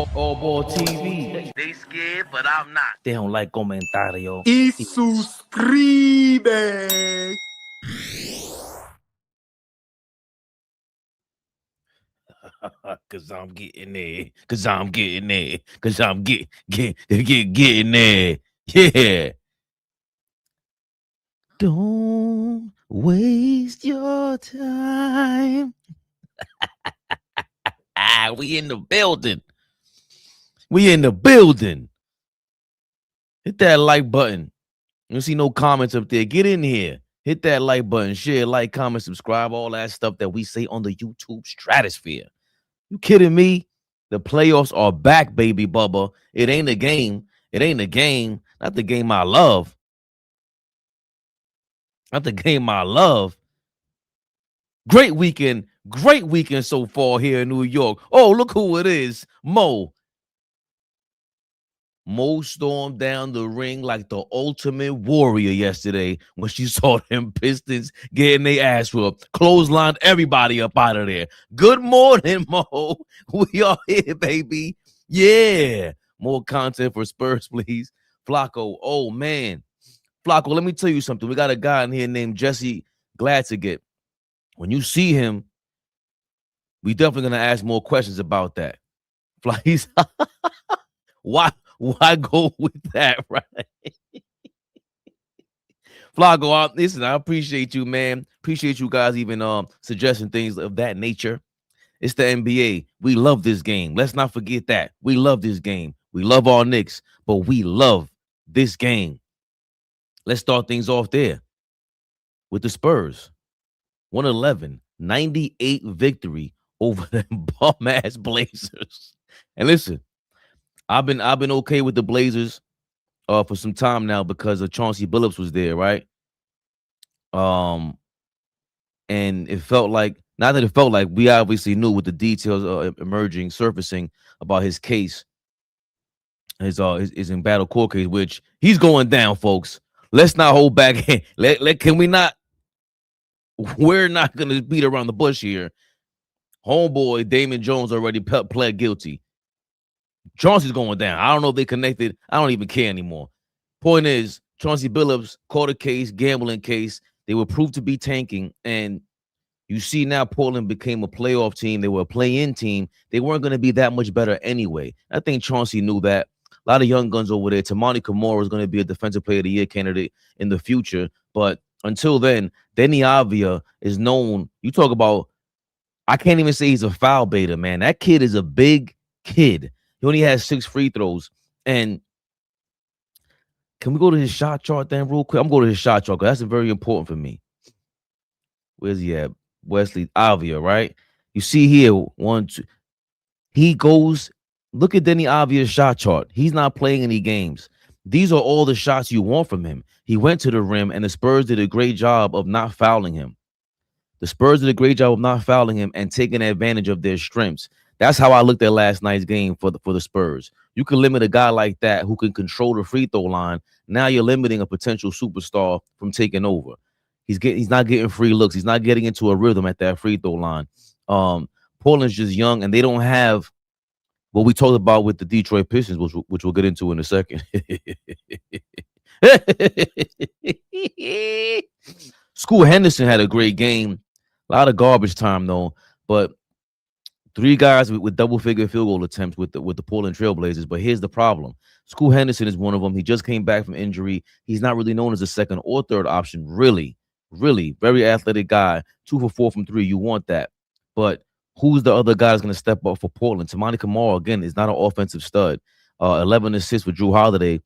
AllBall TV. They scared, but I'm not. They don't like comentario. Y suscribe. Cause I'm getting there. Cause I'm getting there. Cause I'm getting there. Yeah. Don't waste your time. We in the building. We in the building. Hit that like button. You don't see no comments up there. Get in here. Hit that like button. Share, like, comment, subscribe, all that stuff that we say on the YouTube stratosphere. You kidding me? The playoffs are back, baby Bubba. It ain't a game. It ain't a game. Not the game I love. Not the game I love. Great weekend so far here in New York. Oh, look who it is. Mo stormed down the ring like the ultimate warrior yesterday when she saw them Pistons getting their ass whooped. Clotheslined everybody up out of there. Good morning, Mo. We are here, baby. Yeah. More content for Spurs, please. Flacco. Oh, man. Flacco, let me tell you something. We got a guy in here named Jesse Gladsiget. When you see him, we definitely going to ask more questions about that. Why go with that, right? Flacco, listen, I appreciate you, man. Appreciate you guys even suggesting things of that nature. It's the NBA. We love this game. Let's not forget that. We love this game. We love our Knicks, but we love this game. Let's start things off there with the Spurs. 111, 98 victory over the bum-ass Blazers. And listen, I've been okay with the Blazers for some time now because of Chauncey Billups was there, right? And it felt like, not that it felt like, we obviously knew with the details emerging, surfacing about his case, his in battle court case, which he's going down, folks. Let's not hold back. Can we not? We're not gonna beat around the bush here. Homeboy Damon Jones already pled guilty. Chauncey's going down. I don't know if they connected. I don't even care anymore. Point is, Chauncey Billups caught a case, gambling case. They were proved to be tanking. And you see now Portland became a playoff team. They were a play-in team. They weren't going to be that much better anyway. I think Chauncey knew that. A lot of young guns over there. Tamani Kimura is going to be a Defensive Player of the Year candidate in the future. But until then, Denny Avia is known. You talk about, I can't even say he's a foul beta, man. That kid is a big kid. He only has 6 free throws. And can we go to his shot chart then real quick? I'm going to his shot chart because that's very important for me. Where's he at? Wesley Avia, right? You see here, 1, 2. He goes, look at Denny Avia's shot chart. He's not playing any games. These are all the shots you want from him. He went to the rim, and the Spurs did a great job of not fouling him. The Spurs did a great job of not fouling him and taking advantage of their strengths. That's how I looked at last night's game for the Spurs. You can limit a guy like that who can control the free throw line. Now you're limiting a potential superstar from taking over. He's not getting free looks. He's not getting into a rhythm at that free throw line. Portland's just young, and they don't have what we talked about with the Detroit Pistons, which we'll get into in a second. Scoot Henderson had a great game. A lot of garbage time though, but 3 guys with double-figure field goal attempts with the Portland Trailblazers. But here's the problem: Scoot Henderson is one of them. He just came back from injury. He's not really known as a second or third option. Really, very athletic guy. 2 for 4 from 3. You want that, but who's the other guy that's going to step up for Portland? Tamani Kimura, again, is not an offensive stud. 11 assists with Drew Holiday.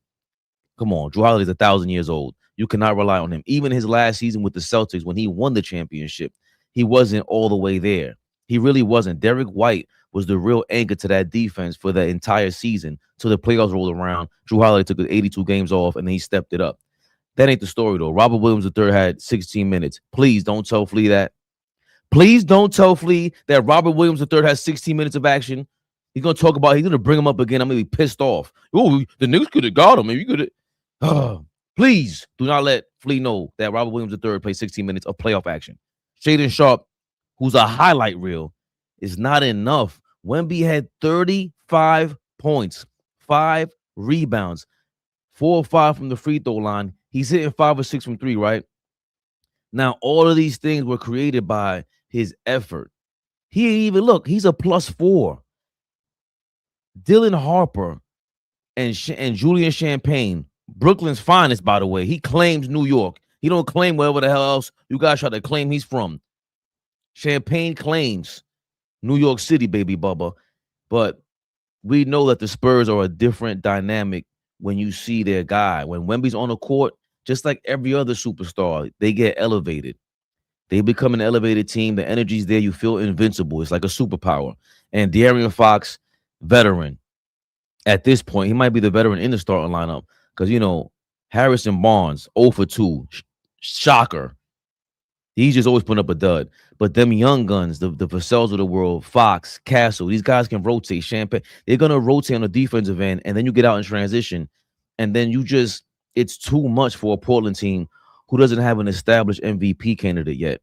Come on, Drew Holiday's 1,000 years old. You cannot rely on him. Even his last season with the Celtics, when he won the championship, he wasn't all the way there. He really wasn't. Derek White was the real anchor to that defense for the entire season till the playoffs rolled around. Drew Holiday took 82 games off, and then he stepped it up. That ain't the story, though. Robert Williams III had 16 minutes. Please don't tell Flea that. Please don't tell Flea that Robert Williams III has 16 minutes of action. He's going to bring him up again. I'm going to be pissed off. Oh, the Knicks could have got him. You could have. Please do not let Flea know that Robert Williams III played 16 minutes of playoff action. Shaden Sharp, who's a highlight reel, is not enough. Wemby had 35 points, 5 rebounds, 4 or 5 from the free throw line. He's hitting 5 or 6 from 3, right? Now, all of these things were created by his effort. He even look, he's a +4. Dylan Harper and Julian Champagne, Brooklyn's finest, by the way. He claims New York. He don't claim wherever the hell else you guys try to claim he's from. Champagne claims New York City, baby Bubba. But we know that the Spurs are a different dynamic when you see their guy. When Wemby's on the court, just like every other superstar, they get elevated. They become an elevated team. The energy's there. You feel invincible. It's like a superpower. And De'Aaron Fox, veteran. At this point, he might be the veteran in the starting lineup because, Harrison Barnes, 0 for 2. Shocker. He's just always putting up a dud. But them young guns, the Vassels of the world, Fox, Castle, these guys can rotate. Champagne, they're going to rotate on the defensive end, and then you get out in transition, and then it's too much for a Portland team who doesn't have an established MVP candidate yet.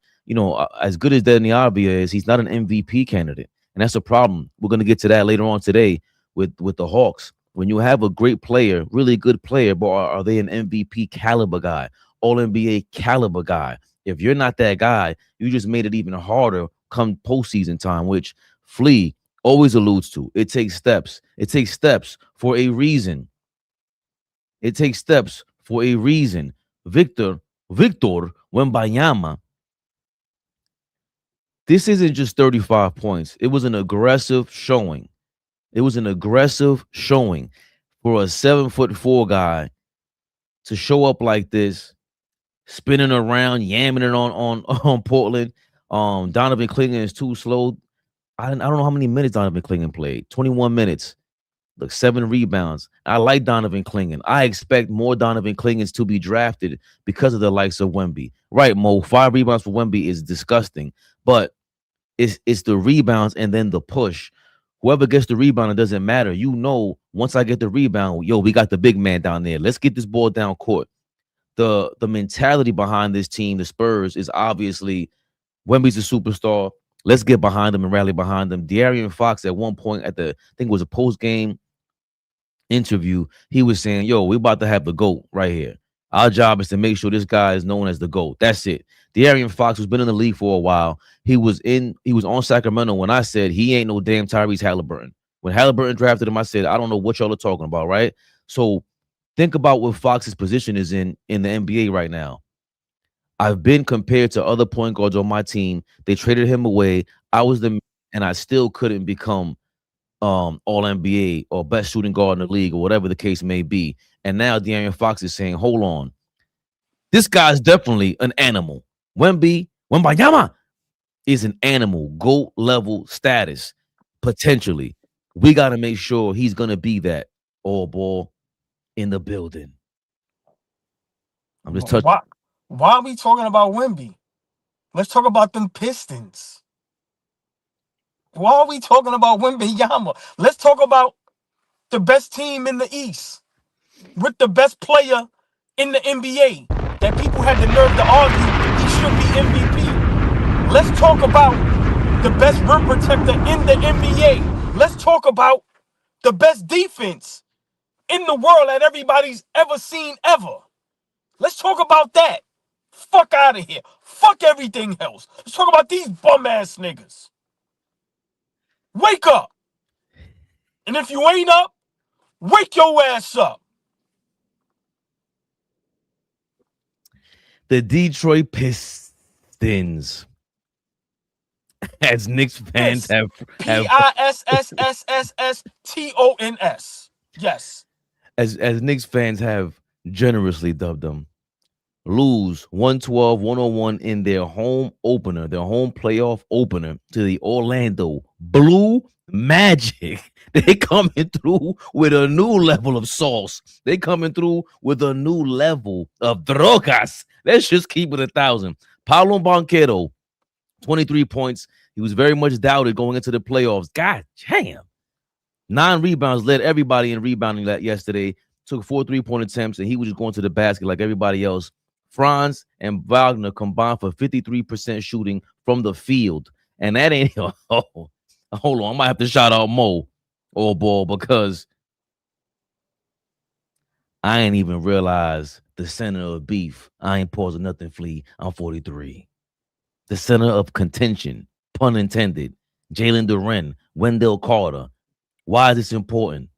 As good as Deni Avdija is, he's not an MVP candidate, and that's a problem. We're going to get to that later on today with the Hawks. When you have a great player, really good player, but are they an MVP caliber guy, All-NBA caliber guy? If you're not that guy, you just made it even harder come postseason time, which Flea always alludes to. It takes steps. It takes steps for a reason. It takes steps for a reason. Victor Wembanyama, this isn't just 35 points. It was an aggressive showing. It was an aggressive showing for a 7'4" guy to show up like this, spinning around, yamming it on Portland. Donovan Clingan is too slow. I don't know how many minutes Donovan Clingan played. 21 minutes. Look, 7 rebounds. I like Donovan Clingan. I expect more Donovan Clingans to be drafted because of the likes of Wemby. Right, Mo? 5 rebounds for Wemby is disgusting, but it's the rebounds and then the push. Whoever gets the rebound, it doesn't matter. Once I get the rebound, we got the big man down there. Let's get this ball down court. The mentality behind this team, the Spurs, is obviously Wemby's a superstar. Let's get behind him and rally behind him. De'Aaron Fox at one point I think it was a post-game interview, he was saying, we about to have the GOAT right here. Our job is to make sure this guy is known as the GOAT. That's it. De'Aaron Fox, who's been in the league for a while, he was on Sacramento when I said he ain't no damn Tyrese Halliburton. When Halliburton drafted him, I said, I don't know what y'all are talking about, right? So think about what Fox's position is in the NBA right now. I've been compared to other point guards on my team. They traded him away. And I still couldn't become All-NBA or best shooting guard in the league or whatever the case may be. And now De'Aaron Fox is saying, hold on. This guy's definitely an animal. Wembanyama is an animal, GOAT level status, potentially. We got to make sure he's going to be that AllBall in the building. I'm just touching. Why are we talking about Wemby? Let's talk about them Pistons. Why are we talking about Wembanyama? Let's talk about the best team in the East with the best player in the NBA that people had the nerve to argue he should be MVP. Let's talk about the best rim protector in the NBA. Let's talk about the best defense in the world that everybody's ever seen ever. Let's talk about that. Fuck out of here. Fuck everything else. Let's talk about these bum-ass niggas. Wake up. And if you ain't up, wake your ass up. The Detroit Pistons, as Knicks fans have Pissssssstons. Yes. As Knicks fans have generously dubbed them, lose 112-101 in their home opener, their home playoff opener to the Orlando Blue Magic. They coming through with a new level of sauce. They coming through with a new level of drogas. Let's just keep it 1,000. Paolo Banchero, 23 points. He was very much doubted going into the playoffs. God damn. 9 rebounds, led everybody in rebounding yesterday. Took 4 3-point attempts, and he was just going to the basket like everybody else. Franz and Wagner combined for 53% shooting from the field. And that ain't hold on. I might have to shout out Mo AllBall because I ain't even realize the center of beef. I ain't pausing nothing, Flea. I'm 43. The center of contention, pun intended. Jalen Duren, Wendell Carter. Why is this important?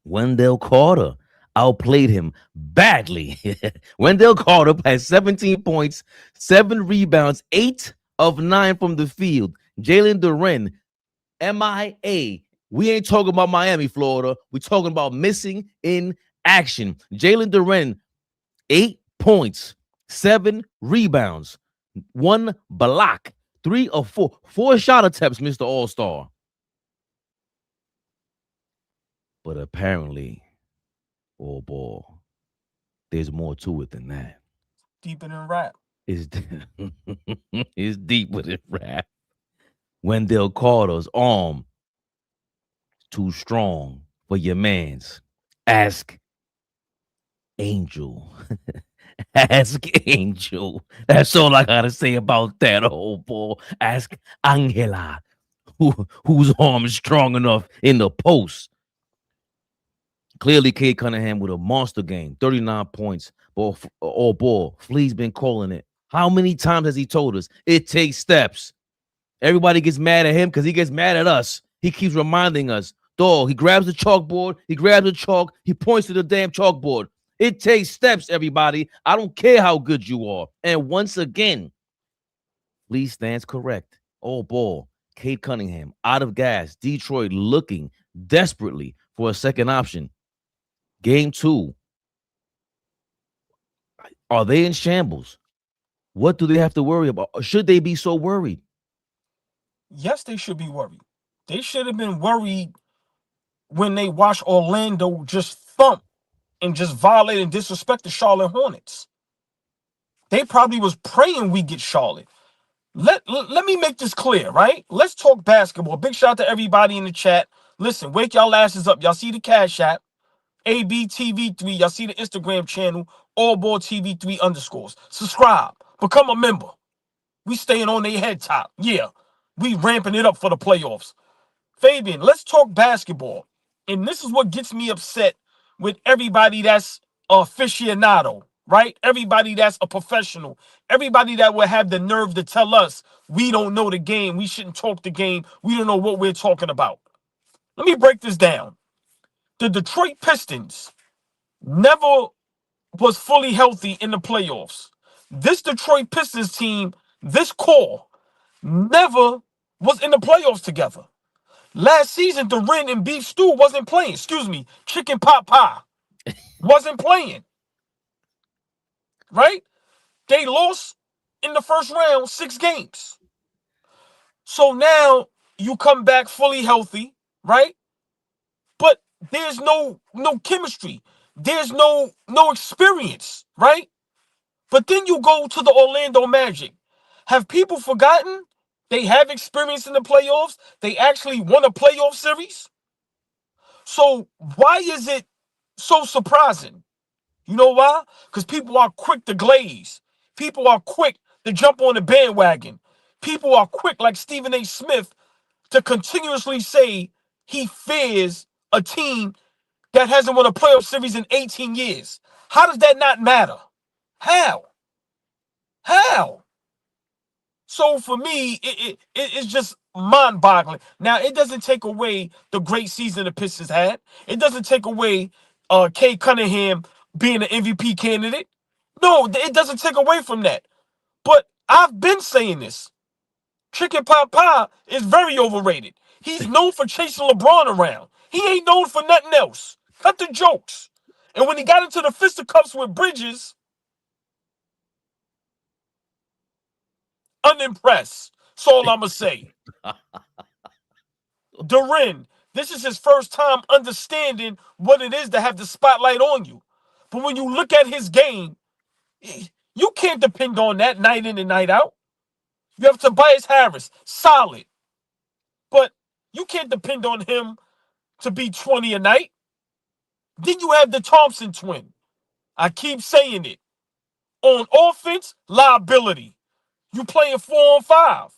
Wendell Carter outplayed him badly. Wendell Carter had 17 points, 7 rebounds, 8 of 9 from the field. Jalen Duren, MIA. We ain't talking about Miami, Florida. We're talking about missing in action. Jalen Duren, 8 points, 7 rebounds, 1 block, 3 of 4 shot attempts, Mr. All-Star. But apparently, oh boy, there's more to it than that. Deeper than rap. It's, it's deeper than rap. Wendell Carter's arm too strong for your man's. Ask Angel. Ask Angel. That's all I gotta say about that, old boy. Ask Angela, whose arm is strong enough in the post. Clearly, Cade Cunningham with a monster game, 39 points. All ball. Flea's been calling it. How many times has he told us? It takes steps. Everybody gets mad at him because he gets mad at us. He keeps reminding us. Dog, he grabs the chalkboard. He grabs the chalk. He points to the damn chalkboard. It takes steps, everybody. I don't care how good you are. And once again, Lee stands correct. All ball. Cade Cunningham out of gas. Detroit looking desperately for a second option. Game 2. Are they in shambles? What do they have to worry about? Or should they be so worried? Yes, they should be worried. They should have been worried when they watched Orlando just thump and just violate and disrespect the Charlotte Hornets. They probably was praying we get Charlotte. Let me make this clear, right? Let's talk basketball. Big shout out to everybody in the chat. Listen, wake y'all asses up. Y'all see the Cash App. ABTV3. Y'all see the Instagram channel. AllBall TV3 _. Subscribe. Become a member. We staying on their head top. Yeah. We ramping it up for the playoffs. Fabian, let's talk basketball. And this is what gets me upset with everybody that's aficionado, right? Everybody that's a professional. Everybody that will have the nerve to tell us we don't know the game. We shouldn't talk the game. We don't know what we're talking about. Let me break this down. The Detroit Pistons never was fully healthy in the playoffs. This Detroit Pistons team, this core, never was in the playoffs together. Last season, Duren and Beef Stew wasn't playing. Excuse me, Chicken Pot Pie wasn't playing. Right? They lost in the first round 6 games. So now you come back fully healthy, right? But there's no chemistry. There's no experience, right? But then you go to the Orlando Magic. Have people forgotten they have experience in the playoffs? They actually won a playoff series. So why is it so surprising? You know why? Because people are quick to glaze. People are quick to jump on the bandwagon. People are quick, like Stephen A. Smith, to continuously say he fears a team that hasn't won a playoff series in 18 years. How does that not matter? How? So for me, it's just mind-boggling. Now, it doesn't take away the great season the Pistons had. It doesn't take away Cade Cunningham being an MVP candidate. No, it doesn't take away from that. But I've been saying this. Chicken Pot Pie is very overrated. He's known for chasing LeBron around. He ain't known for nothing else. Cut the jokes. And when he got into the fisticuffs with Bridges, unimpressed. That's all I'm going to say. Duren, this is his first time understanding what it is to have the spotlight on you. But when you look at his game, you can't depend on that night in and night out. You have Tobias Harris, solid. But you can't depend on him to be 20 a night. Then you have the Thompson twin. I keep saying it. On offense, liability. You playing 4-on-5.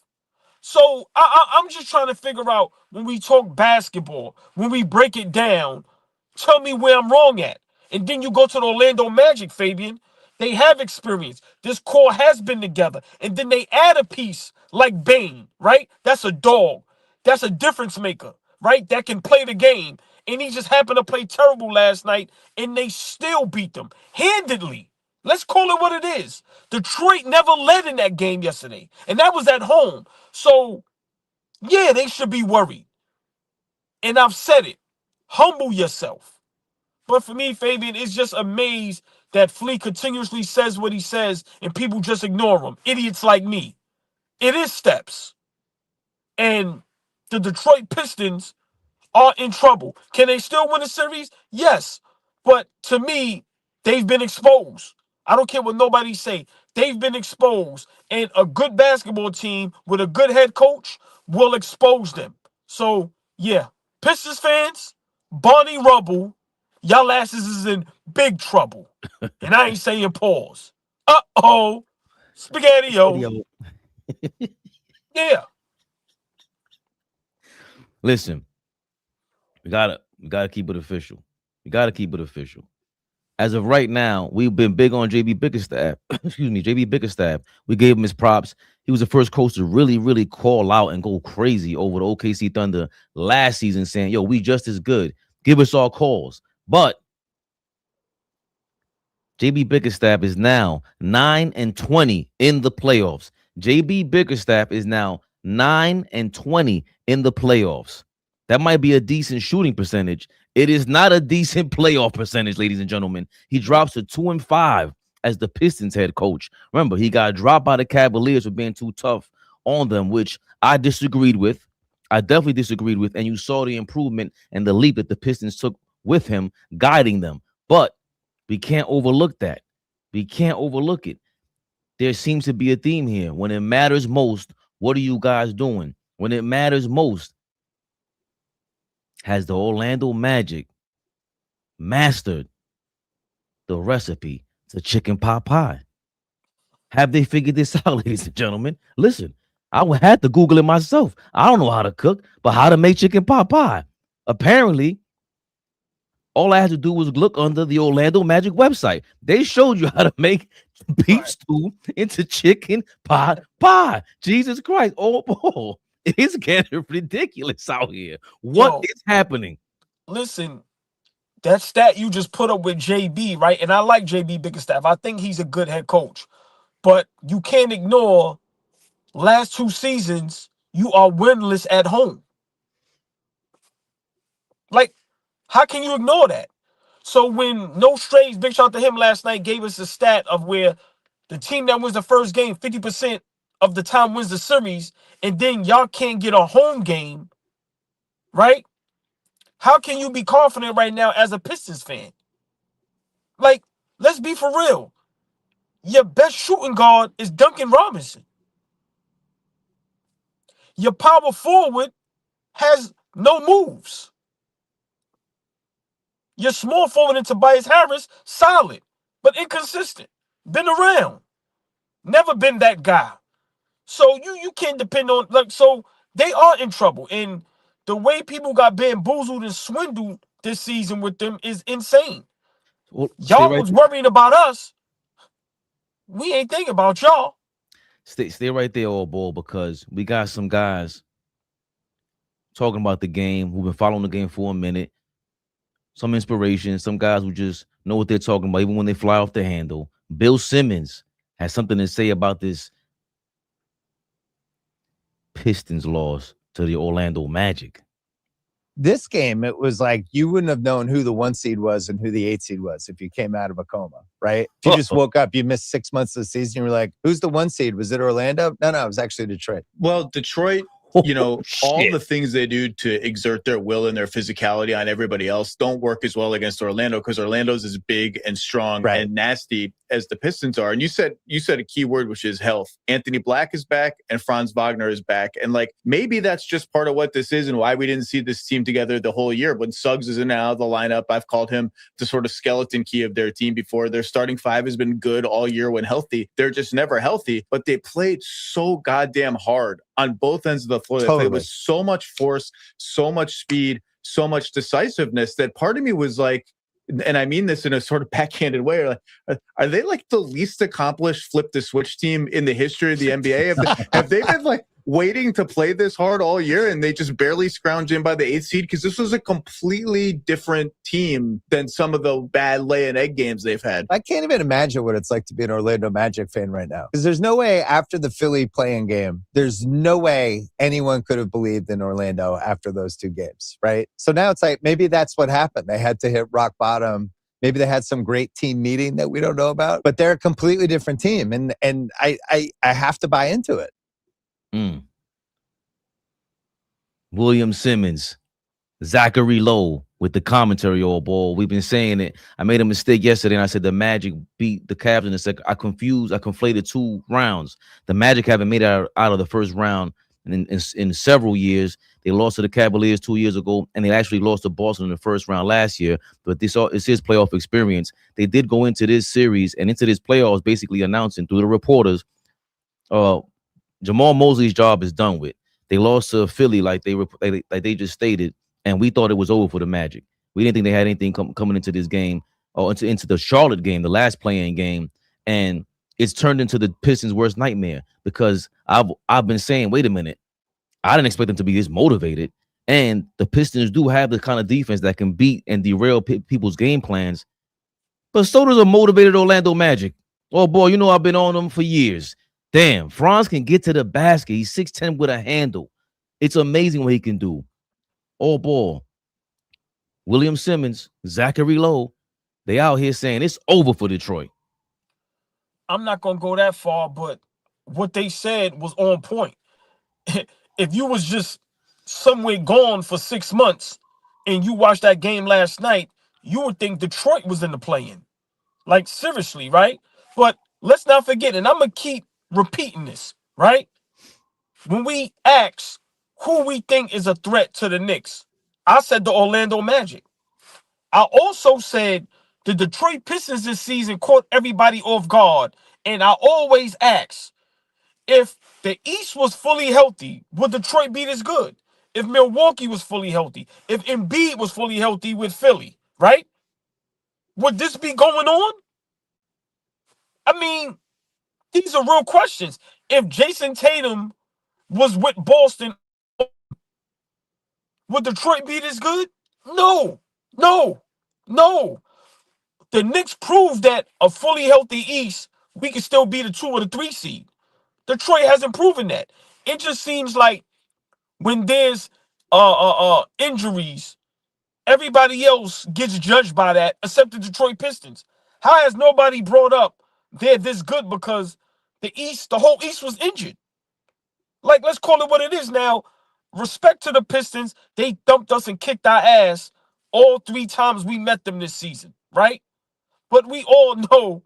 So I'm just trying to figure out when we talk basketball, when we break it down, tell me where I'm wrong at. And then you go to the Orlando Magic, Fabian. They have experience. This core has been together. And then they add a piece like Bane, right? That's a dog. That's a difference maker, right? That can play the game. And he just happened to play terrible last night, and they still beat them handedly. Let's call it what it is. Detroit never led in that game yesterday, and that was at home. So, yeah, they should be worried. And I've said it. Humble yourself. But for me, Fabian, it's just amazed that Flea continuously says what he says, and people just ignore him. Idiots like me. It is steps. And the Detroit Pistons are in trouble. Can they still win a series? Yes. But to me, they've been exposed. I don't care what nobody say. They've been exposed. And a good basketball team with a good head coach will expose them. So, yeah. Pistons fans, Barney Rubble, y'all asses is in big trouble. And I ain't saying pause. Uh-oh. Spaghetti-O. Yeah. Listen, we gotta keep it official. We gotta keep it official. As of right now, we've been big on JB Bickerstaff. Excuse me, JB Bickerstaff. We gave him his props. He was the first coach to really, really call out and go crazy over the OKC Thunder last season, saying, yo, we just as good. Give us all calls. But JB Bickerstaff is now 9-20 in the playoffs. JB Bickerstaff is now 9-20 in the playoffs. That might be a decent shooting percentage. It is not a decent playoff percentage, ladies and gentlemen. He drops to 2-5 as the Pistons head coach. Remember, he got dropped by the Cavaliers for being too tough on them, which I disagreed with. I definitely disagreed with. And you saw the improvement and the leap that the Pistons took with him, guiding them. But we can't overlook that. We can't overlook it. There seems to be a theme here. When it matters most, what are you guys doing? When it matters most, has the Orlando Magic mastered the recipe to chicken pot pie? Have they figured this out, ladies and gentlemen? Listen, I had to Google it myself. I don't know how to cook, but how to make chicken pot pie. Apparently, all I had to do was look under the Orlando Magic website. They showed you how to make beef stew into chicken pot pie. Jesus Christ. Oh, it's getting ridiculous out here. What is happening? Listen, that stat you just put up with JB, right? And I like JB Bickerstaff. I think he's a good head coach. But you can't ignore last 2 seasons, you are winless at home. Like, how can you ignore that? So when No Strays, big shout out to him last night, gave us a stat of where the team that wins the first game 50% of the time wins the series, and then y'all can't get a home game, right? How can you be confident right now as a Pistons fan? Like, let's be for real. Your best shooting guard is Duncan Robinson. Your power forward has no moves. Your small forward in Tobias Harris, solid, but inconsistent. Been around. Never been that guy. So you can't depend on, like, so they are in trouble. And the way people got bamboozled and swindled this season with them is insane. Well, y'all was worrying about us. We ain't thinking about y'all. Stay right there, AllBall, because we got some guys talking about the game who've been following the game for a minute. Some inspiration, some guys who just know what they're talking about, even when they fly off the handle. Bill Simmons has something to say about this Pistons loss to the Orlando Magic. This game, it was like you wouldn't have known who the 1 seed was and who the 8 seed was if you came out of a coma, right? If you just woke up, you missed 6 months of the season, you were like, who's the 1 seed? Was it Orlando? No, it was actually Detroit. Well, Detroit, you know, all the things they do to exert their will and their physicality on everybody else don't work as well against Orlando, because Orlando's as big and strong and nasty as the Pistons are. And you said a key word, which is health. Anthony Black is back and Franz Wagner is back. And like, maybe that's just part of what this is and why we didn't see this team together the whole year. When Suggs is in and out of the lineup, I've called him the sort of skeleton key of their team before. Their starting 5 has been good all year when healthy. They're just never healthy, but they played so goddamn hard on both ends of the floor. They played with so much force, so much speed, so much decisiveness that part of me was like, and I mean this in a sort of backhanded way, are they like the least accomplished flip the switch team in the history of the NBA? Have they been like waiting to play this hard all year and they just barely scrounge in by the 8th seed? Because this was a completely different team than some of the bad lay and egg games they've had. I can't even imagine what it's like to be an Orlando Magic fan right now. Because there's no way after the Philly playing game, there's no way anyone could have believed in Orlando after those 2 games, right? So now it's like, maybe that's what happened. They had to hit rock bottom. Maybe they had some great team meeting that we don't know about, but they're a completely different team. And I have to buy into it. William Simmons, Zachary Lowe with the commentary, AllBall. We've been saying it. I made a mistake yesterday and I said the Magic beat the Cavs in the second. I conflated 2 rounds. The Magic haven't made it out of the first round in several years. They lost to the Cavaliers 2 years ago, and they actually lost to Boston in the first round last year. But it's his playoff experience. They did go into this series and into this playoffs basically announcing through the reporters, Jamal Mosley's job is done with. They lost to Philly like they just stated, and we thought it was over for the Magic. We didn't think they had anything coming into this game or into the Charlotte game, the last playing game, and it's turned into the Pistons' worst nightmare because I've been saying, wait a minute, I didn't expect them to be this motivated, and the Pistons do have the kind of defense that can beat and derail people's game plans, but so does a motivated Orlando Magic. Oh boy, you know I've been on them for years. Damn, Franz can get to the basket. He's 6'10" with a handle. It's amazing what he can do. AllBall, William Simmons, Zachary Lowe, they out here saying it's over for Detroit. I'm not going to go that far, but what they said was on point. If you was just somewhere gone for 6 months and you watched that game last night, you would think Detroit was in the play-in. Like, seriously, right? But let's not forget, and I'm going to keep repeating this, right? When we ask who we think is a threat to the Knicks, I said the Orlando Magic. I also said the Detroit Pistons this season caught everybody off guard. And I always ask, if the East was fully healthy, would Detroit be this good? If Milwaukee was fully healthy, if Embiid was fully healthy with Philly, right? Would this be going on? I mean, these are real questions. If Jason Tatum was with Boston, would Detroit be this good? No. The Knicks proved that a fully healthy East, we can still be the 2 or the 3 seed. Detroit hasn't proven that. It just seems like when there's injuries, everybody else gets judged by that except the Detroit Pistons. How has nobody brought up they're this good because the whole East was injured? Like, let's call it what it is now. Respect to the Pistons. They dumped us and kicked our ass all 3 times we met them this season, right? But we all know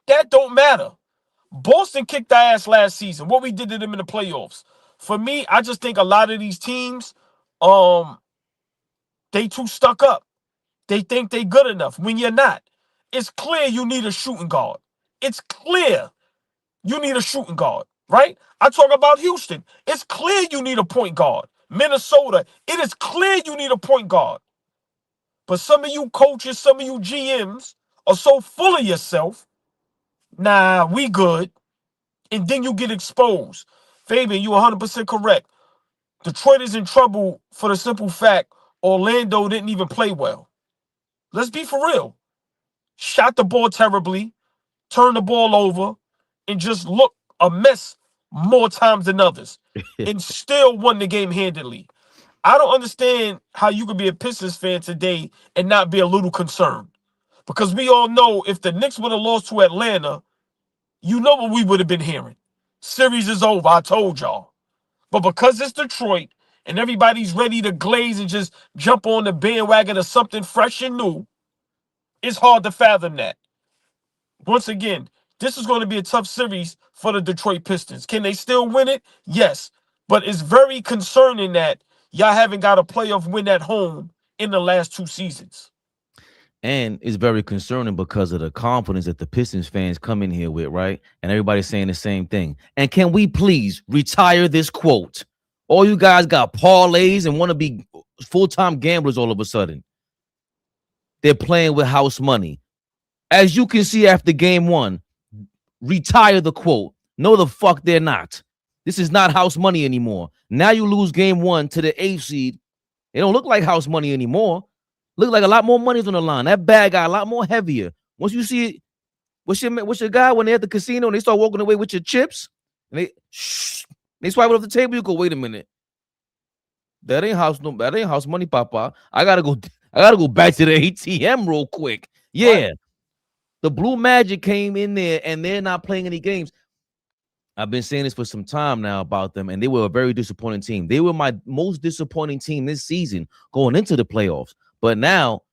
that don't matter. Boston kicked our ass last season. What we did to them in the playoffs. For me, I just think a lot of these teams, they too stuck up. They think they good enough when you're not. It's clear you need a shooting guard. It's clear you need a shooting guard, right? I talk about Houston. It's clear you need a point guard. Minnesota, it is clear you need a point guard. But some of you coaches, some of you GMs are so full of yourself. Nah, we good. And then you get exposed. Fabian, you 100% correct. Detroit is in trouble for the simple fact Orlando didn't even play well. Let's be for real. Shot the ball terribly, turned the ball over, and just looked a mess more times than others. And still won the game handily. I don't understand how you could be a Pistons fan today and not be a little concerned. Because we all know if the Knicks would have lost to Atlanta, you know what we would have been hearing. Series is over, I told y'all. But because it's Detroit and everybody's ready to glaze and just jump on the bandwagon of something fresh and new, it's hard to fathom that. Once again, this is going to be a tough series for the Detroit Pistons. Can they still win it? Yes. But it's very concerning that y'all haven't got a playoff win at home in the last 2 seasons. And it's very concerning because of the confidence that the Pistons fans come in here with, right? And everybody's saying the same thing. And can we please retire this quote? All you guys got parlays and want to be full-time gamblers all of a sudden. they're playing with house money. As you can see after game 1, retire the quote. No, the fuck they're not. This is not house money anymore. Now you lose game 1 to the 8th seed. It don't look like house money anymore. Look like a lot more money's on the line. That bag got a lot more heavier. Once you see it, what's your guy when they're at the casino and they start walking away with your chips? And they swipe it off the table. You go, wait a minute. That ain't house money, Papa. I gotta go back to the ATM real quick. Yeah. What? The Blue Magic came in there and they're not playing any games. I've been saying this for some time now about them, and they were a very disappointing team. They were my most disappointing team this season going into the playoffs. But now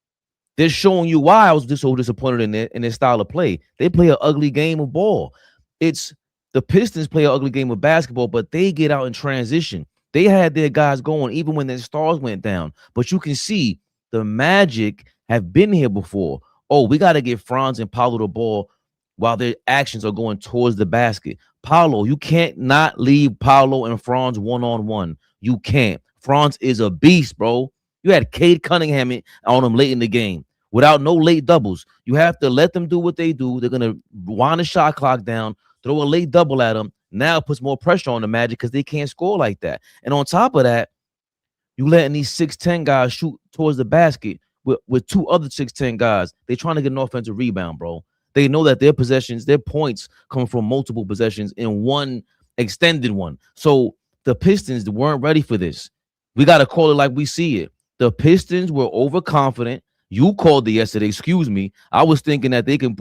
they're showing you why I was just so disappointed in their style of play. They play an ugly game of ball. It's the Pistons play an ugly game of basketball, but they get out in transition. They had their guys going even when their stars went down. But you can see the Magic have been here before. Oh, we got to get Franz and Paolo the ball while their actions are going towards the basket. Paolo, you can't not leave Paolo and Franz one-on-one. You can't. Franz is a beast, bro. You had Cade Cunningham on him late in the game without no late doubles. You have to let them do what they do. They're going to wind the shot clock down, throw a late double at them. Now it puts more pressure on the Magic because they can't score like that. And on top of that, you letting these 6'10 guys shoot towards the basket with 2 other 6'10 guys. They're trying to get an offensive rebound, bro. They know that their possessions, their points come from multiple possessions in one extended one. So the Pistons weren't ready for this. We got to call it like we see it. The Pistons were overconfident. You called it yesterday. Excuse me. I was thinking that they can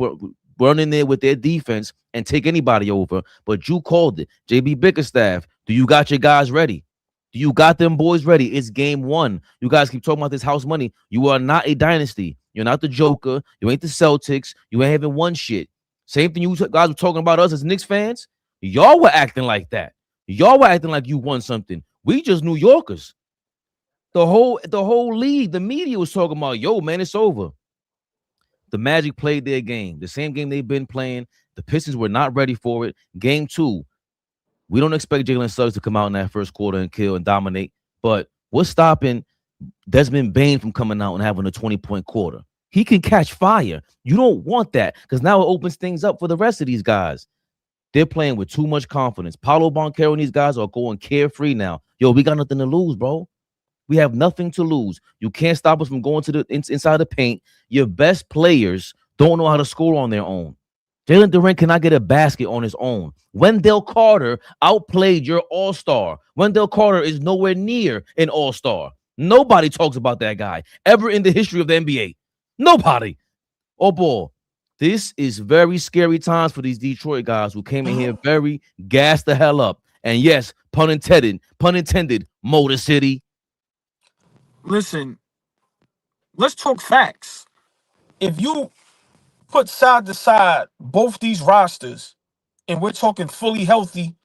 run in there with their defense and take anybody over, but you called it. JB Bickerstaff, do you got your guys ready? Do you got them boys ready? It's game 1. You guys keep talking about this house money. You are not a dynasty. You're not the Joker. You ain't the Celtics. You ain't having one shit. Same thing you guys were talking about us as Knicks fans. Y'all were acting like that. Y'all were acting like you won something. We just New Yorkers. The whole league, the media was talking about, yo, man, it's over. The Magic played their game, the same game they've been playing. The Pistons were not ready for it. Game 2, we don't expect Jalen Suggs to come out in that first quarter and kill and dominate, but what's stopping Desmond Bane from coming out and having a 20-point quarter? He can catch fire. You don't want that because now it opens things up for the rest of these guys. They're playing with too much confidence. Paolo Banchero and these guys are going carefree now. Yo, we got nothing to lose, bro. We have nothing to lose. You can't stop us from going to the inside the paint. Your best players don't know how to score on their own. Jalen Durant cannot get a basket on his own. Wendell Carter outplayed your all-star. Wendell Carter is nowhere near an all-star. Nobody talks about that guy ever in the history of the NBA. Nobody. Oh, boy. This is very scary times for these Detroit guys who came in here very gassed the hell up. And yes, pun intended, Motor City. Listen, let's talk facts. If you put side to side both these rosters and we're talking fully healthy,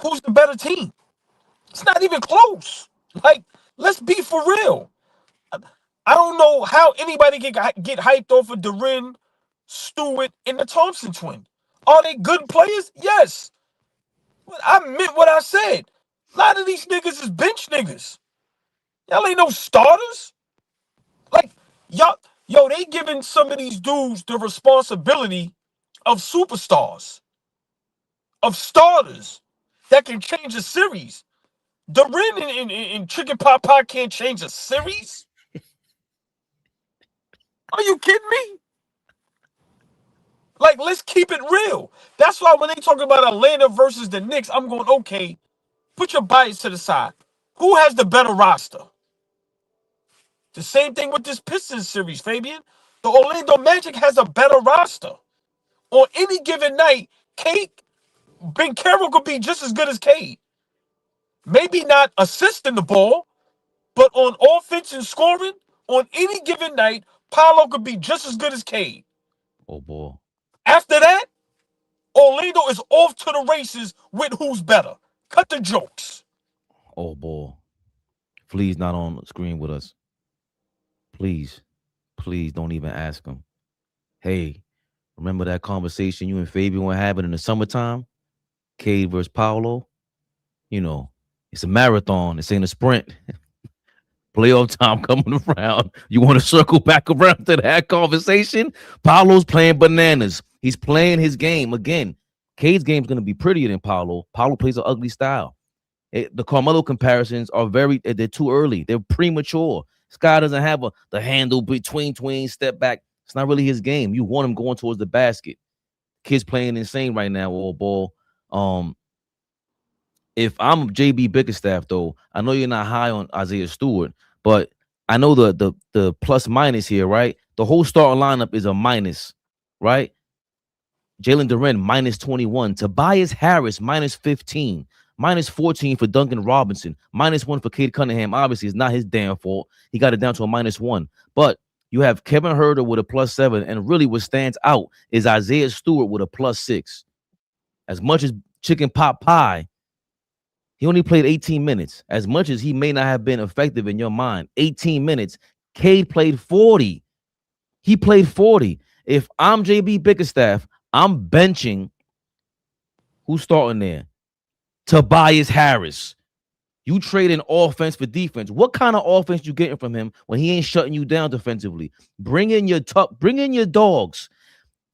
who's the better team? It's not even close. Like, let's be for real. I don't know how anybody get hyped off of Duren, Stewart, and the Thompson twin. Are they good players? Yes. But I meant what I said. A lot of these niggas is bench niggas. Y'all ain't no starters. Like, yo, they giving some of these dudes the responsibility of superstars, of starters that can change a series. Duren and Chicken Pot Pie can't change a series? Are you kidding me? Like, let's keep it real. That's why when they talk about Atlanta versus the Knicks, I'm going, okay, put your bias to the side. Who has the better roster? The same thing with this Pistons series, Fabian. The Orlando Magic has a better roster. On any given night, Ben Carroll could be just as good as Cade. Maybe not assisting the ball, but on offense and scoring, on any given night, Paolo could be just as good as Cade. Oh, boy. After that, Orlando is off to the races with who's better. Cut the jokes. Oh, boy. Please not on the screen with us. Please don't even ask him. Hey, remember that conversation you and Fabian were having in the summertime? Cade versus Paolo? You know, it's a marathon. This ain't a sprint. Playoff time coming around. You want to circle back around to that conversation? Paolo's playing bananas. He's playing his game again. Cade's game is going to be prettier than Paolo. Paolo plays an ugly style. The Carmelo comparisons are they're too early. They're premature. This guy doesn't have the handle between step back. It's not really his game. You want him going towards the basket. Kid's playing insane right now, all ball. If I'm JB Bickerstaff, though, I know you're not high on Isaiah Stewart, but I know the plus minus here, right? The whole starting lineup is a minus, right? Jalen Duren minus 21, Tobias Harris minus 15, minus 14 for Duncan Robinson, minus 1 for Cade Cunningham. Obviously, it's not his damn fault. He got it down to a minus 1. But you have Kevin Huerter with a plus 7, and really what stands out is Isaiah Stewart with a plus 6. As much as chicken pot pie, he only played 18 minutes. As much as he may not have been effective in your mind, 18 minutes. Cade played 40. He played 40. If I'm JB Bickerstaff, I'm benching. Who's starting there? Tobias Harris. You trading offense for defense. What kind of offense you getting from him when he ain't shutting you down defensively? Bring in your dogs.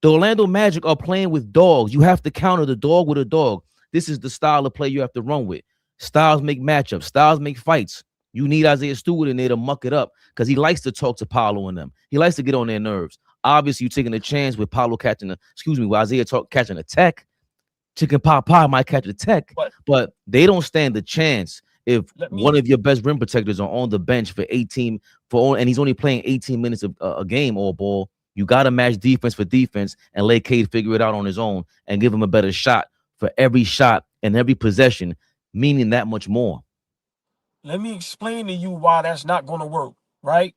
The Orlando Magic are playing with dogs. You have to counter the dog with a dog. This is the style of play you have to run with. Styles make matchups. Styles make fights. You need Isaiah Stewart in there to muck it up because he likes to talk to Paolo and them. He likes to get on their nerves. Obviously, you're taking a chance with Paolo catching with Isaiah catching a tech. Chicken pot pie might catch a tech, but they don't stand a chance if one of your best rim protectors are on the bench for 18 and he's only playing 18 minutes of a game or ball. You got to match defense for defense and let Cade figure it out on his own and give him a better shot for every shot and every possession, meaning that much more. Let me explain to you why that's not going to work, right?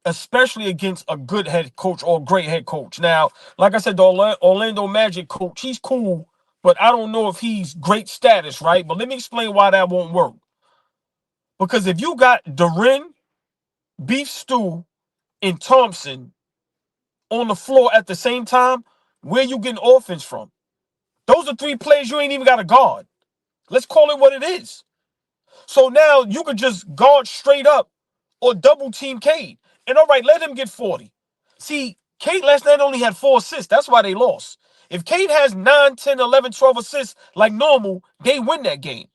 Especially against a good head coach or great head coach. Now, like I said, the Orlando Magic coach, he's cool, but I don't know if he's great status, right? But let me explain why that won't work. Because if you got Duren, Beef Stew, and Thompson on the floor at the same time, where you getting offense from? Those are 3 players you ain't even got to guard. Let's call it what it is. So now you could just guard straight up or double team Cade. And all right, let him get 40. See, Cade last night only had 4 assists. That's why they lost. If Cade has 9, 10, 11, 12 assists like normal, they win that game.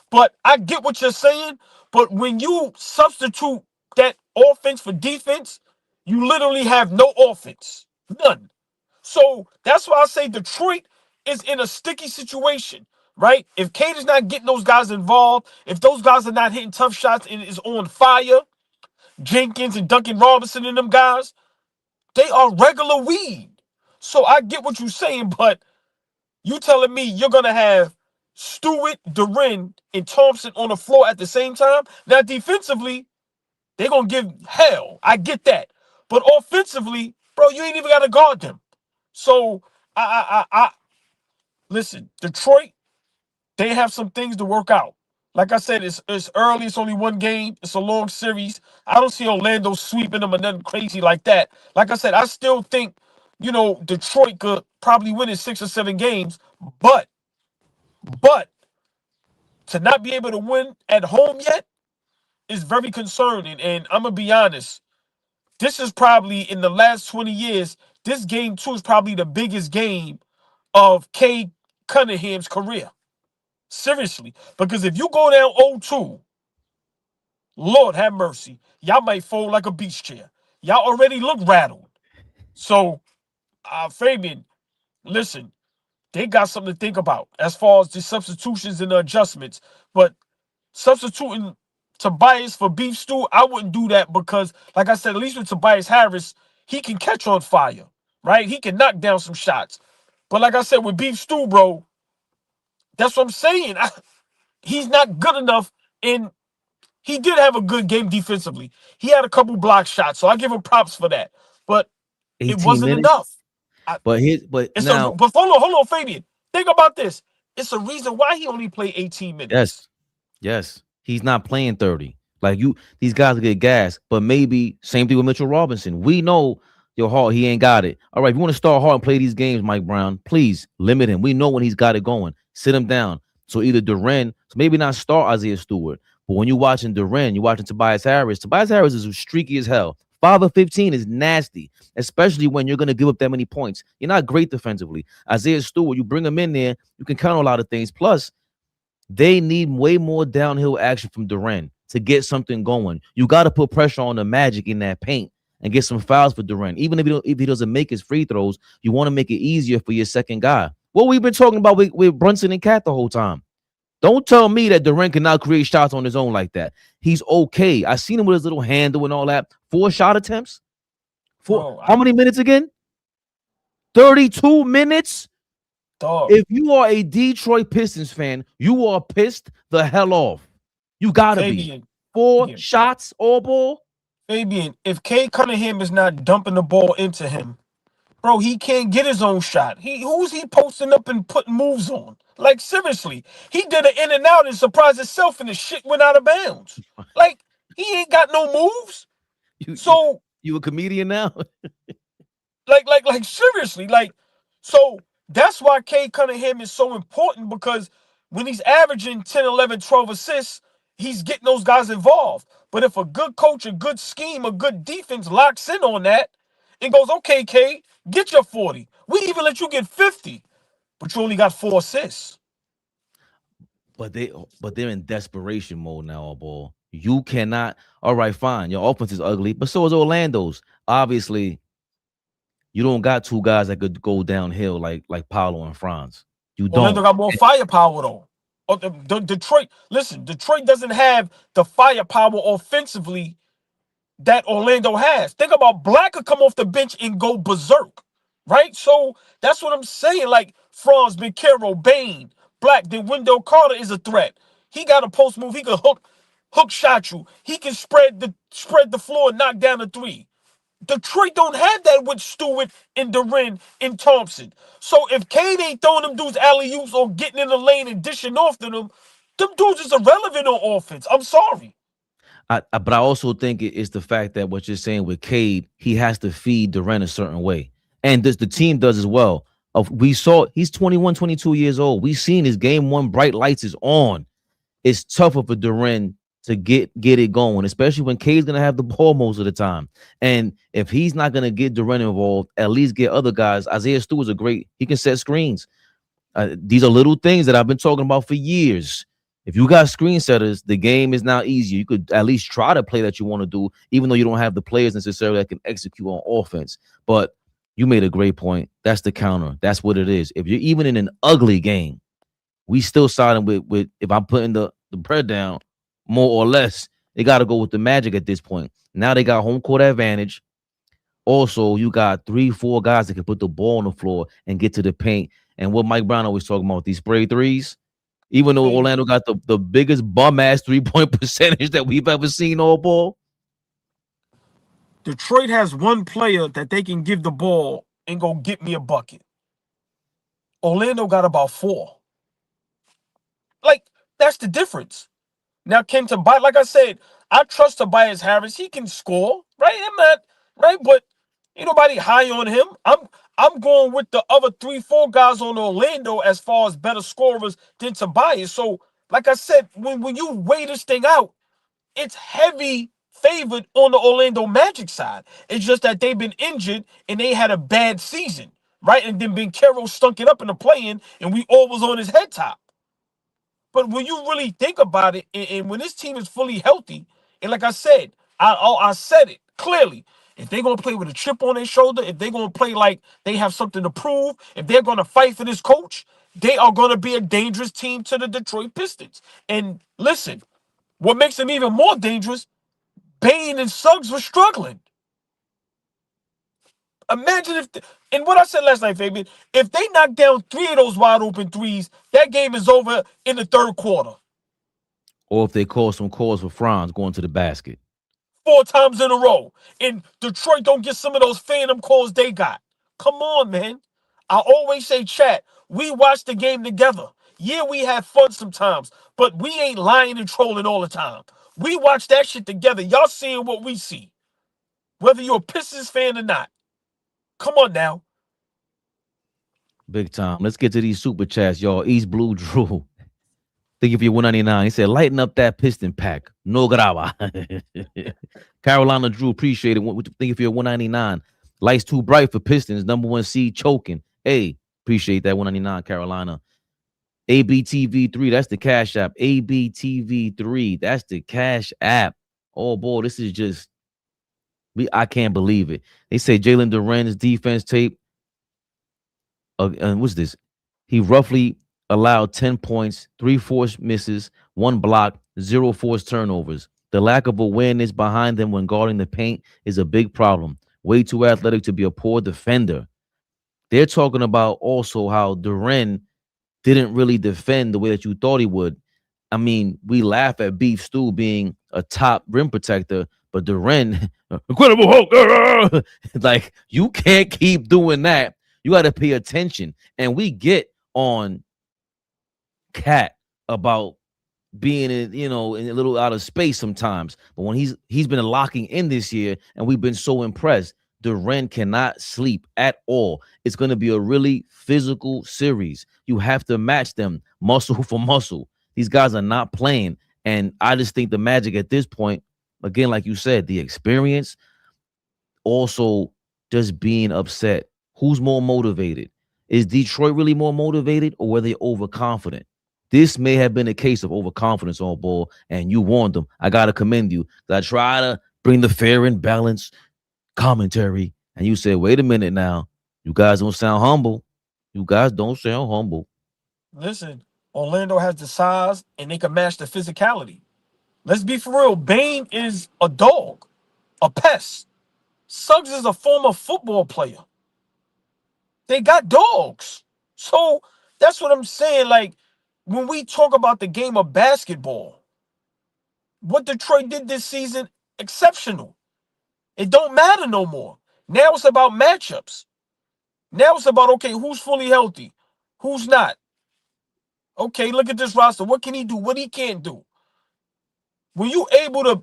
But I get what you're saying. But when you substitute that offense for defense, you literally have no offense. None. So that's why I say Detroit is in a sticky situation, right? If Cade is not getting those guys involved, if those guys are not hitting tough shots and is on fire, Jenkins and Duncan Robinson and them guys, they are regular weed. So I get what you're saying, but you telling me you're going to have Stewart, Duren, and Thompson on the floor at the same time? Now, defensively, they're going to give hell. I get that. But offensively, bro, you ain't even got to guard them. So, listen, Detroit, they have some things to work out. Like I said, it's early. It's only 1 game. It's a long series. I don't see Orlando sweeping them or nothing crazy like that. Like I said, I still think, Detroit could probably win in 6 or 7 games. But to not be able to win at home yet is very concerning. And I'm going to be honest. This is probably, in the last 20 years, this game 2 is probably the biggest game of Cade Cunningham's career. Seriously. Because if you go down 0-2, Lord have mercy, y'all might fold like a beach chair. Y'all already look rattled. So, Fabian, listen, they got something to think about as far as the substitutions and the adjustments. But substituting Tobias for Beef Stew, I wouldn't do that because, like I said, at least with Tobias Harris, he can catch on fire, right? He can knock down some shots. But like I said, with Beef Stew, bro, that's what I'm saying. He's not good enough, and he did have a good game defensively. He had a couple block shots, so I give him props for that. But it wasn't enough. But hold on, Fabian. Think about this. It's a reason why he only played 18 minutes. Yes. He's not playing 30. Like these guys get gas, but maybe same thing with Mitchell Robinson. We know your heart, he ain't got it. All right, if you want to start hard and play these games, Mike Brown, please limit him. We know when he's got it going. Sit him down. So either Duren, so maybe not start Isaiah Stewart, But when you're watching Durant, you're watching Tobias Harris. Tobias Harris is streaky as hell. 5 of 15 is nasty, especially when you're going to give up that many points. You're not great defensively. Isaiah Stewart, you bring him in there, you can count on a lot of things. Plus, they need way more downhill action from Durant to get something going. You got to put pressure on the Magic in that paint and get some fouls for Durant. Even if he doesn't make his free throws, you want to make it easier for your second guy. What we've been talking about with Brunson and Cat the whole time. Don't tell me that Durant cannot create shots on his own like that. He's okay. I seen him with his little handle and all that. 4 shot attempts. How many minutes again? 32 minutes. Dog. If you are a Detroit Pistons fan, you are pissed the hell off. You gotta be. 4 shots, all ball. Fabian, if Cade Cunningham is not dumping the ball into him, bro, he can't get his own shot. Who's he posting up and putting moves on? Like, seriously, he did an in and out and surprised himself and the shit went out of bounds. Like, he ain't got no moves. You a comedian now? like seriously, so that's why Cade Cunningham is so important, because when he's averaging 10, 11, 12 assists, he's getting those guys involved. But if a good coach, a good scheme, a good defense locks in on that and goes, okay, Cade, get your 40. We even let you get 50. But you only got 4 assists. But they're in desperation mode now, AllBall. You cannot. All right, fine. Your offense is ugly, but so is Orlando's. Obviously, you don't got 2 guys that could go downhill like Paolo and Franz. You don't. Orlando got more firepower though. Detroit doesn't have the firepower offensively that Orlando has. Think about Black could come off the bench and go berserk. Right? So that's what I'm saying. Like Franz, Becerra, Bain, Black, then Wendell Carter is a threat. He got a post move. He could hook shot you. He can spread the floor and knock down a 3. Detroit don't have that with Stewart and Durant and Thompson. So if Cade ain't throwing them dudes alley-oops or getting in the lane and dishing off to them dudes is irrelevant on offense. I'm sorry. But I also think it's the fact that what you're saying with Cade, he has to feed Durant a certain way. And the team does as well. We saw he's 21, 22 years old. We seen his game 1 bright lights is on. It's tougher for Durant to get it going, especially when Cade's gonna have the ball most of the time. And if he's not gonna get Durant involved, at least get other guys. Isaiah Stewart's he can set screens. These are little things that I've been talking about for years. If you got screen setters, the game is now easier. You could at least try to play that you want to do, even though you don't have the players necessarily that can execute on offense. But you made a great point. That's the counter. That's what it is. If you're even in an ugly game, we still siding with if I'm putting the bread down, more or less, they got to go with the Magic at this point. Now they got home court advantage. Also, you got 3-4 guys that can put the ball on the floor and get to the paint. And what Mike Brown always talking about, these spray threes, even though Orlando got the biggest bum-ass 3-point percentage that we've ever seen AllBall. Detroit has 1 player that they can give the ball and go get me a bucket. Orlando got about 4. Like, that's the difference. Now, Tobias, like I said, I trust Tobias Harris. He can score, right? I'm not, right? But ain't nobody high on him. I'm going with the other 3-4 guys on Orlando as far as better scorers than Tobias. So, like I said, when you weigh this thing out, it's heavy favored on the Orlando Magic side. It's just that they've been injured and they had a bad season, right? And then Becerra stunk it up in the play-in, and we all was on his head top. But when you really think about it, and when this team is fully healthy, and like I said, I said it clearly, if they're going to play with a chip on their shoulder, if they're going to play like they have something to prove, if they're going to fight for this coach, they are going to be a dangerous team to the Detroit Pistons. And listen, what makes them even more dangerous, Bain and Suggs were struggling. Imagine if, and what I said last night, Fabian, if they knock down 3 of those wide open threes, that game is over in the 3rd quarter. Or if they call some calls for Franz going to the basket. 4 times in a row. And Detroit don't get some of those phantom calls they got. Come on, man. I always say, chat, we watch the game together. Yeah, we have fun sometimes, but we ain't lying and trolling all the time. We watch that shit together. Y'all seeing what we see. Whether you're a Pistons fan or not. Come on now. Big time. Let's get to these super chats, y'all. East Blue Drew. Thank you for your 199. He said, lighten up that piston pack. No grava. Carolina Drew, appreciate it. Thank you for your 199. Lights too bright for Pistons. Number 1 seed choking. Hey, appreciate that 199, Carolina. ABTV3, that's the Cash App. ABTV3, that's the Cash App. Oh boy, this is just I can't believe it. They say Jalen Duren's defense tape. What's this? He roughly allowed 10 points, 3 forced misses, 1 block, 0 forced turnovers. The lack of awareness behind them when guarding the paint is a big problem. Way too athletic to be a poor defender. They're talking about also how Duren didn't really defend the way that you thought he would. I mean, we laugh at Beef Stew being a top rim protector, but Duren, Incredible Hulk, like you can't keep doing that. You got to pay attention. And we get on Cat about being in, in a little out of space sometimes. But when he's been locking in this year, and we've been so impressed. Duren cannot sleep at all. It's going to be a really physical series. You have to match them muscle for muscle. These guys are not playing. And I just think the Magic at this point, again, like you said, the experience, also just being upset. Who's more motivated? Is Detroit really more motivated, or were they overconfident? This may have been a case of overconfidence on ball, and you warned them. I got to commend you. I try to bring the fair and balanced commentary, and you said, wait a minute now. You guys don't sound humble. You guys don't sound humble. Listen, Orlando has the size, and they can match the physicality. Let's be for real. Bane is a dog, a pest. Suggs is a former football player. They got dogs. So that's what I'm saying. Like, when we talk about the game of basketball, what Detroit did this season, exceptional. It don't matter no more. Now it's about matchups. Now it's about, okay, who's fully healthy? Who's not? Okay, look at this roster. What can he do? What he can't do? When you able to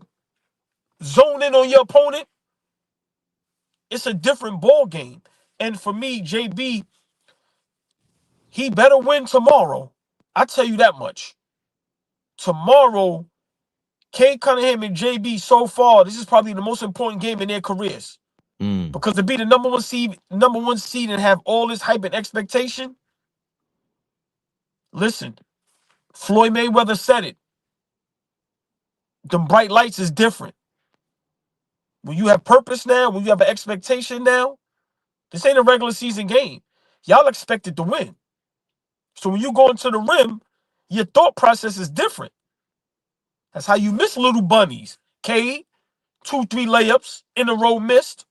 zone in on your opponent, it's a different ball game. And for me, JB, he better win tomorrow. I tell you that much. Tomorrow, Kay Cunningham and JB, so far, this is probably the most important game in their careers. Because to be the number one seed and have all this hype and expectation, listen, Floyd Mayweather said it. Them bright lights is different. When you have purpose now, when you have an expectation now, this ain't a regular season game. Y'all expected to win. So when you go into the rim, your thought process is different. That's how you miss little bunnies. K, 2-3 layups in a row missed.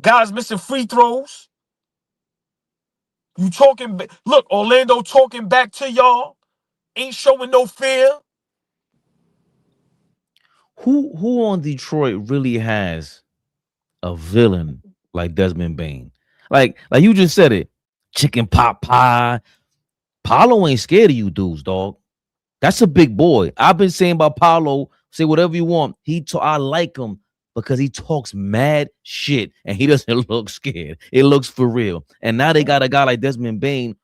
Guys missing free throws. You talking, look, Orlando talking back to y'all. Ain't showing no fear. Who on Detroit really has a villain like Desmond Bane? Like you just said it. Chicken pot pie. Paolo ain't scared of you dudes, dog. That's a big boy. I've been saying about Paolo, say whatever you want. I like him because he talks mad shit and he doesn't look scared. It looks for real. And now they got a guy like Desmond Bane.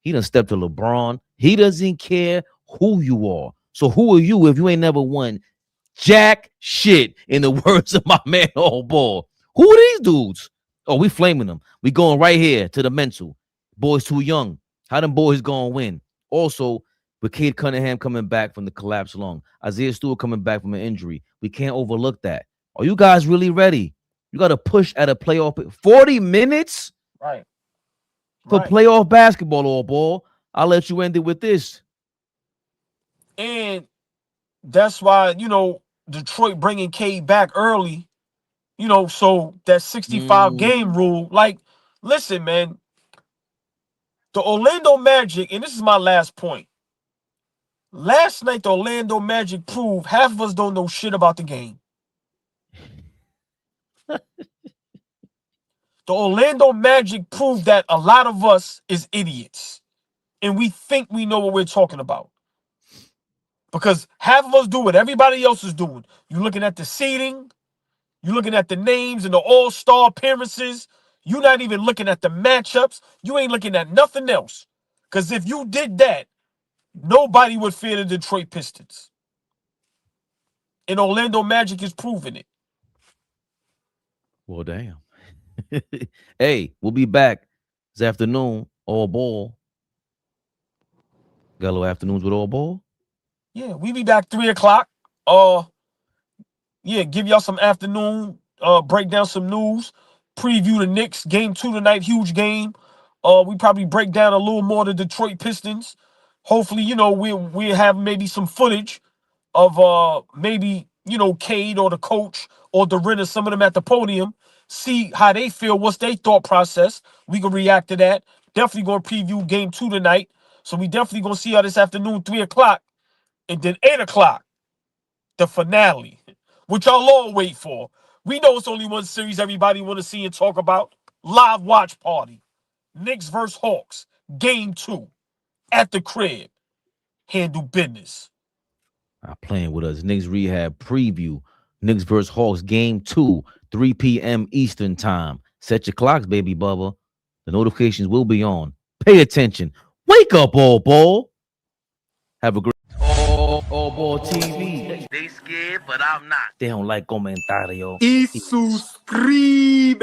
He done stepped to LeBron. He doesn't care who you are. So who are you if you ain't never won jack shit, in the words of my man AllBall? Who are these dudes? Oh, we flaming them. We going right here to the mental. Boys too young. How them boys gonna win? Also, with Cade Cunningham coming back from the collapsed lung, Isaiah Stewart coming back from an injury, we can't overlook that. Are you guys really ready? You got to push at a playoff 40 minutes, right? For playoff basketball, AllBall. I'll let you end it with this. And that's why, Detroit bringing Cade back early, so that 65 game rule. Like, listen, man, the Orlando Magic, and this is my last point. Last night, the Orlando Magic proved half of us don't know shit about the game. The Orlando Magic proved that a lot of us is idiots. And we think we know what we're talking about. Because half of us do what everybody else is doing. You're looking at the seeding. You're looking at the names and the all-star appearances. You're not even looking at the matchups. You ain't looking at nothing else. Because if you did that, Nobody would fear the Detroit Pistons. And Orlando Magic is proving it. Well, damn. Hey, we'll be back this afternoon. All ball. Got a little afternoons with all ball. Yeah, we be back 3 o'clock. Yeah, give y'all some afternoon. Break down some news. Preview the Knicks game 2 tonight. Huge game. We probably break down a little more the Detroit Pistons. Hopefully, we'll have maybe some footage of maybe Cade or the coach or Dorinda, some of them at the podium. See how they feel. What's their thought process? We can react to that. Definitely gonna preview game 2 tonight. So we definitely gonna see y'all this afternoon, 3 o'clock, and then 8 o'clock, the finale, which y'all all wait for. We know it's only one series everybody want to see and talk about. Live watch party. Knicks versus Hawks. Game 2. At the crib. Handle business. Playing with us. Knicks rehab preview. Knicks versus Hawks game 2, 3 p.m. Eastern time. Set your clocks, baby Bubba. The notifications will be on. Pay attention. Wake up, all ball. Have a great AllBall TV. They scared, but I'm not. They don't like comentario. Y suscribe.